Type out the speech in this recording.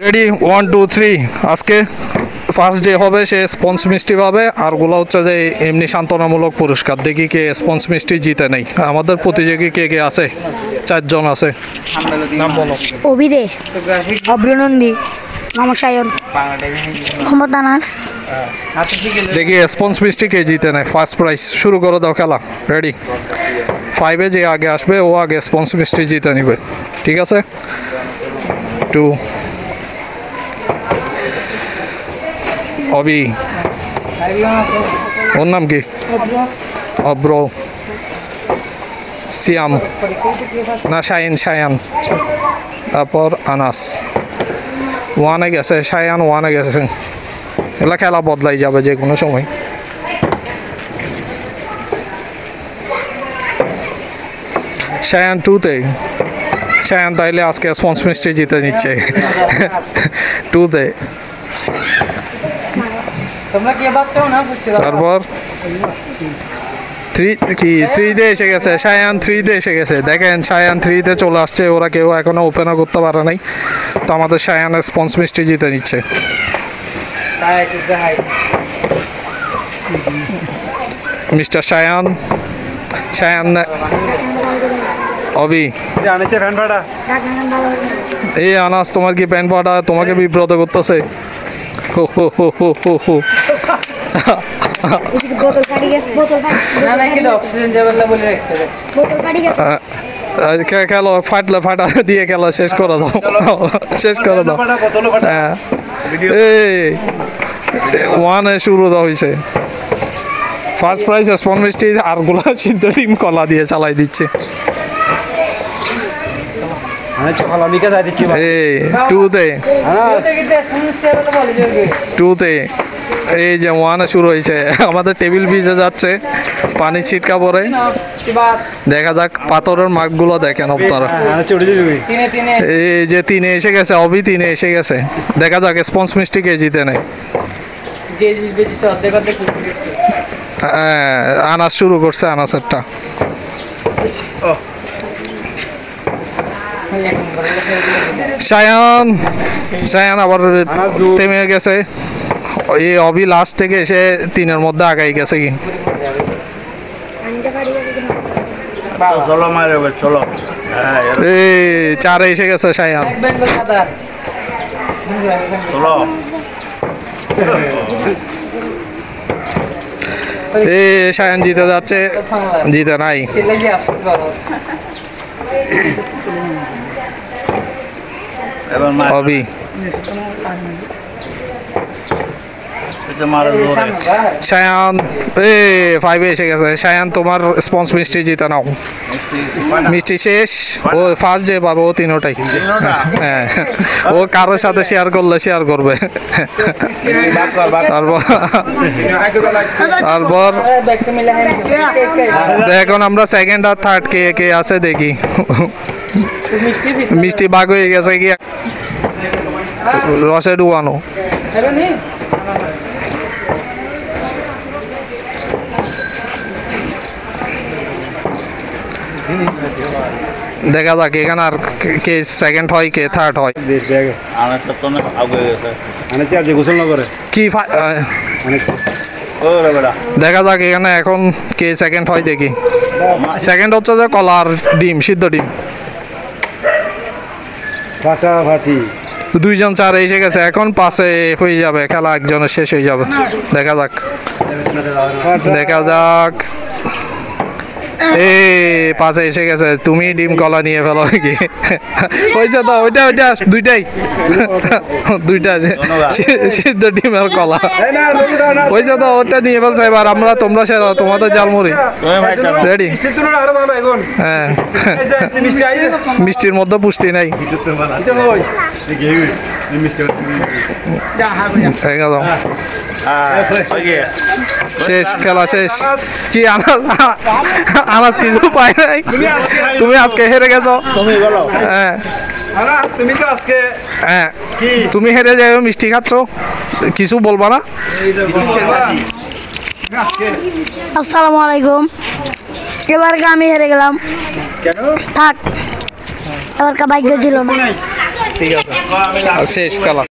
ready 1 2 3 আজকে first day হবে সে sponge মিষ্টি পাবে আর গুলো হচ্ছে যে এমনি সান্ত্বনামূলক পুরস্কার দেখি কে স্পঞ্জ মিষ্টি জিতে নেই আমাদের প্রতিযোগী কে কে আছে 4 জন আছে নাম বলো অভিদে অভ্রনন্দী মোহাম্মদ সায়ন মোহাম্মদ আনাস দেখি স্পঞ্জ মিষ্টি কে জিতে নেয় ফার্স্ট প্রাইজ শুরু করে দাও খেলা রেডি 5 এ যে আগে আসবে ও আগে স্পঞ্জ মিষ্টি জিতে নিবে ঠিক আছে 2 অবি ওর নাম কি অব্র সিয়াম না শায়ান তারপর আনাস ওয়ানে গেছে শায়ান ওয়ানে গেছে এগুলা খেলা বদলাই যাবে যে কোনো সময় শায়ান 2-তে শায়ান তাইলে আজকে স্পঞ্জ মিষ্টি জিতে নিচ্ছে 2-তে তারপর 3-তে এসে গেছে শায়ান 3-তে এসে গেছে দেখেন শায়ান 3-তে চলে আসছে ওরা কেউ এখনো ওপেনও করতে পারে নাই তো আমাদের শায়ান স্পঞ্জ মিষ্টি জিতে নিচ্ছে মিস্টার শায়ান অবি এই আনাস তোমার কি প্যান্ট ফাটা তোমাকে বিব্রত করতেছে খেলো ফাটা দিয়ে খেলো শেষ করে দাও হ্যাঁ ওয়ানে শুরু হয়েছে ফার্স্ট প্রাইজ স্পন মিষ্টি আর গুলা সিদ্ধ ডিম কলা দিয়ে চালাই দিচ্ছে 2-তে এই যে ওয়ানে শুরু হয়েছে আমাদের টেবিল ভিজে যাচ্ছে পানি ছিটকা পড়ে দেখা যাক পাথরের মার্কগুলো দেখেন আপনারা এই যে 3-এ এসে গেছে অভি 3-এ এসে গেছে দেখা যাক স্পঞ্জ মিষ্টি কে জিতে নেয় আনাস শুরু করছে আনাসেরটা শায়ান আবার থেমে গেছে এই অভি লাস্ট থেকে এসে 3-এর মধ্যে আগাই গেছে কি এই 4-এ এসে গেছে শায়ান শায়ান জিতে যাচ্ছে জিতে নাই অভি শায়ান 5-এ এসে গেছে শায়ান তোমার স্পঞ্জ মিষ্টি জিতে নাও মিষ্টি শেষ ও ফার্স্ট যে পাবো ও 3-ওটাই হ্যাঁ ও কারোর সাথে শেয়ার করলে শেয়ার করবে তারপর এখন আমরা সেকেন্ড আর থার্ড কে আছে দেখি মিষ্টি বাগ হয়ে গেছে কি রসে ডুবানো দেখা যাক এখানে আর কে সেকেন্ড হয় কে থার্ড হয় কি দেখা যাক এখানে এখন কে সেকেন্ড হয় দেখি সেকেন্ড হচ্ছে যে কলা আর ডিম সিদ্ধ ডিম 2 জন 4-এ এসে গেছে এখন 5-এ হয়ে যাবে খেলা একজনের শেষ হয়ে যাবে দেখা যাক এই 5-এ এসে গেছে তুমি ডিম কলা নিয়ে ফেলো কি হয়েছে তো ওইটা দুইটা সিদ্ধ ডিম আর কলা হয়েছে তো ওটা নিয়ে ফেলছে এবার তোমরা সেরা তোমাদের জালমুড়ি রেডি হ্যাঁ মিষ্টির মধ্যে পুষ্টি নাই শেষ খেলা শেষ কি আনাজ কিছু পাই নাই তুমি আজকে হেরে গেছো হ্যাঁ তুমি হেরে যাই মিষ্টি খাচ্ছ কিছু বলবা না আসসালামু আলাইকুম এবার আমি হেরে গেলাম থাক এবার ভাগ্য ছিল না ঠিক আছে আর শেষ খেলা